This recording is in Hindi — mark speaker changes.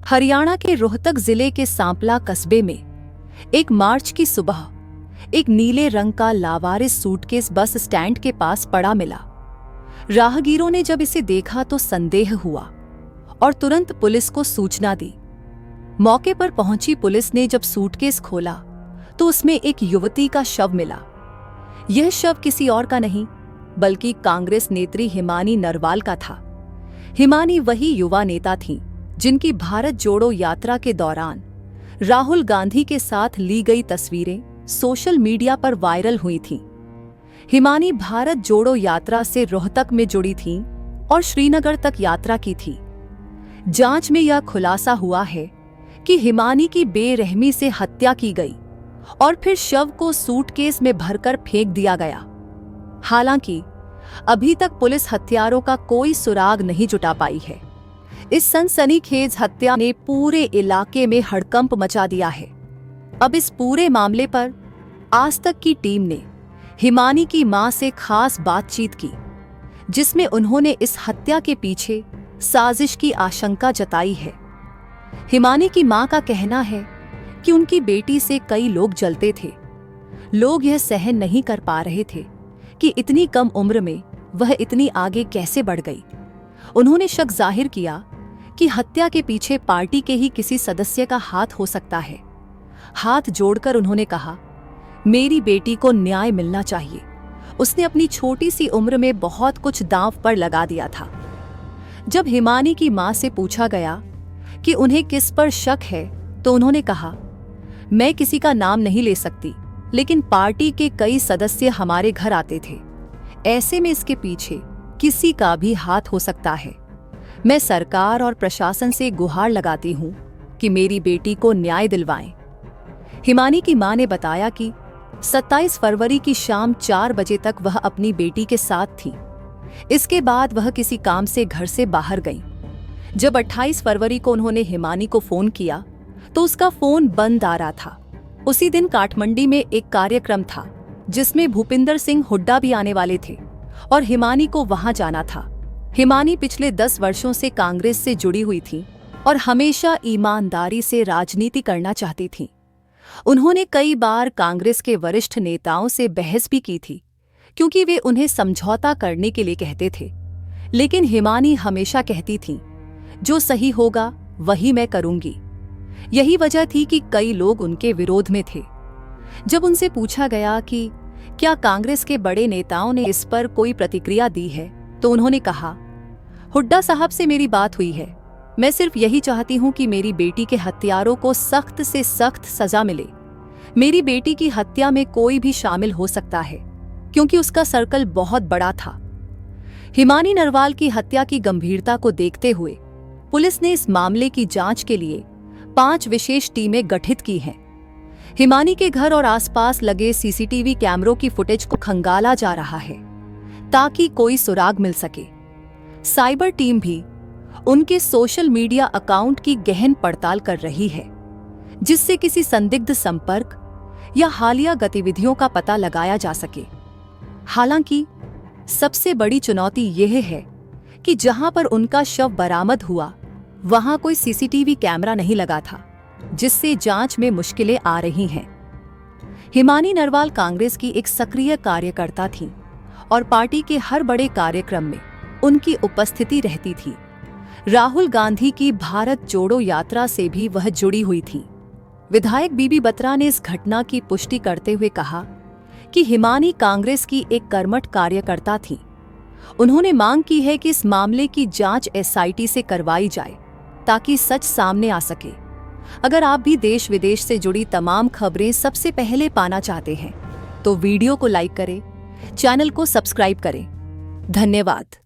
Speaker 1: हरियाणा के रोहतक जिले के सांपला कस्बे में एक मार्च की सुबह एक नीले रंग का लावारिस सूटकेस बस स्टैंड के पास पड़ा मिला। राहगीरों ने जब इसे देखा तो संदेह हुआ और तुरंत पुलिस को सूचना दी। मौके पर पहुंची पुलिस ने जब सूटकेस खोला तो उसमें एक युवती का शव मिला। यह शव किसी और का नहीं बल्कि कांग्रेस नेत्री हिमानी नरवाल का था। हिमानी वही युवा नेता थीं जिनकी भारत जोड़ो यात्रा के दौरान राहुल गांधी के साथ ली गई तस्वीरें सोशल मीडिया पर वायरल हुई थीं। हिमानी भारत जोड़ो यात्रा से रोहतक में जुड़ी थीं और श्रीनगर तक यात्रा की थी। जांच में यह खुलासा हुआ है कि हिमानी की बेरहमी से हत्या की गई और फिर शव को सूटकेस में भरकर फेंक दिया गया। हालांकि अभी तक पुलिस हत्यारों का कोई सुराग नहीं जुटा पाई है। इस सनसनीखेज हत्या ने पूरे इलाके में हड़कंप मचा दिया है। अब इस पूरे मामले पर आज तक की टीम ने हिमानी की मां से खास बातचीत की, जिसमें उन्होंने इस हत्या के पीछे साजिश की आशंका जताई है। हिमानी की मां का कहना है कि उनकी बेटी से कई लोग जलते थे। लोग यह सहन नहीं कर पा रहे थे कि इतनी कम उम्र में वह इतनी आगे कैसे बढ़ गई। उन्होंने शक जाहिर किया कि हत्या के पीछे पार्टी के ही किसी सदस्य का हाथ हो सकता है। हाथ जोड़कर उन्होंने कहा, मेरी बेटी को न्याय मिलना चाहिए। उसने अपनी छोटी सी उम्र में बहुत कुछ दांव पर लगा दिया था। जब हिमानी की मां से पूछा गया कि उन्हें किस पर शक है तो उन्होंने कहा, मैं किसी का नाम नहीं ले सकती, लेकिन पार्टी के कई सदस्य हमारे घर आते थे। ऐसे में इसके पीछे किसी का भी हाथ हो सकता है। मैं सरकार और प्रशासन से गुहार लगाती हूं कि मेरी बेटी को न्याय दिलवाएं। हिमानी की मां ने बताया कि 27 फरवरी की शाम 4 बजे तक वह अपनी बेटी के साथ थी। इसके बाद वह किसी काम से घर से बाहर गईं। जब 28 फरवरी को उन्होंने हिमानी को फोन किया तो उसका फोन बंद आ रहा था। उसी दिन काठमंडी में एक कार्यक्रम था जिसमें भूपिंदर सिंह हुड्डा भी आने वाले थे और हिमानी को वहां जाना था। हिमानी पिछले 10 वर्षों से कांग्रेस से जुड़ी हुई थी और हमेशा ईमानदारी से राजनीति करना चाहती थी। उन्होंने कई बार कांग्रेस के वरिष्ठ नेताओं से बहस भी की थी क्योंकि वे उन्हें समझौता करने के लिए कहते थे, लेकिन हिमानी हमेशा कहती थीं, जो सही होगा वही मैं करूंगी। यही वजह थी कि कई लोग उनके विरोध में थे। जब उनसे पूछा गया कि क्या कांग्रेस के बड़े नेताओं ने इस पर कोई प्रतिक्रिया दी है तो उन्होंने कहा, हुड्डा साहब से मेरी बात हुई है। मैं सिर्फ यही चाहती हूं कि मेरी बेटी के हत्यारों को सख्त से सख्त सजा मिले। मेरी बेटी की हत्या में कोई भी शामिल हो सकता है क्योंकि उसका सर्कल बहुत बड़ा था। हिमानी नरवाल की हत्या की गंभीरता को देखते हुए पुलिस ने इस मामले की जांच के लिए 5 विशेष टीमें गठित की हैं। हिमानी के घर और आसपास लगे सीसीटीवी कैमरों की फुटेज को खंगाला जा रहा है ताकि कोई सुराग मिल सके। साइबर टीम भी उनके सोशल मीडिया अकाउंट की गहन पड़ताल कर रही है, जिससे किसी संदिग्ध संपर्क या हालिया गतिविधियों का पता लगाया जा सके। हालांकि सबसे बड़ी चुनौती यह है कि जहां पर उनका शव बरामद हुआ वहां कोई सीसीटीवी कैमरा नहीं लगा था, जिससे जांच में मुश्किलें आ रही हैं। हिमानी नरवाल कांग्रेस की एक सक्रिय कार्यकर्ता थीं और पार्टी के हर बड़े कार्यक्रम में उनकी उपस्थिति रहती थी। राहुल गांधी की भारत जोड़ो यात्रा से भी वह जुड़ी हुई थी। विधायक बीबी बत्रा ने इस घटना की पुष्टि करते हुए कहा कि हिमानी कांग्रेस की एक कर्मठ कार्यकर्ता थी। उन्होंने मांग की है कि इस मामले की जांच एसआईटी से करवाई जाए ताकि सच सामने आ सके। अगर आप भी देश विदेश से जुड़ी तमाम खबरें सबसे पहले पाना चाहते हैं तो वीडियो को लाइक करें, चैनल को सब्सक्राइब करें। धन्यवाद।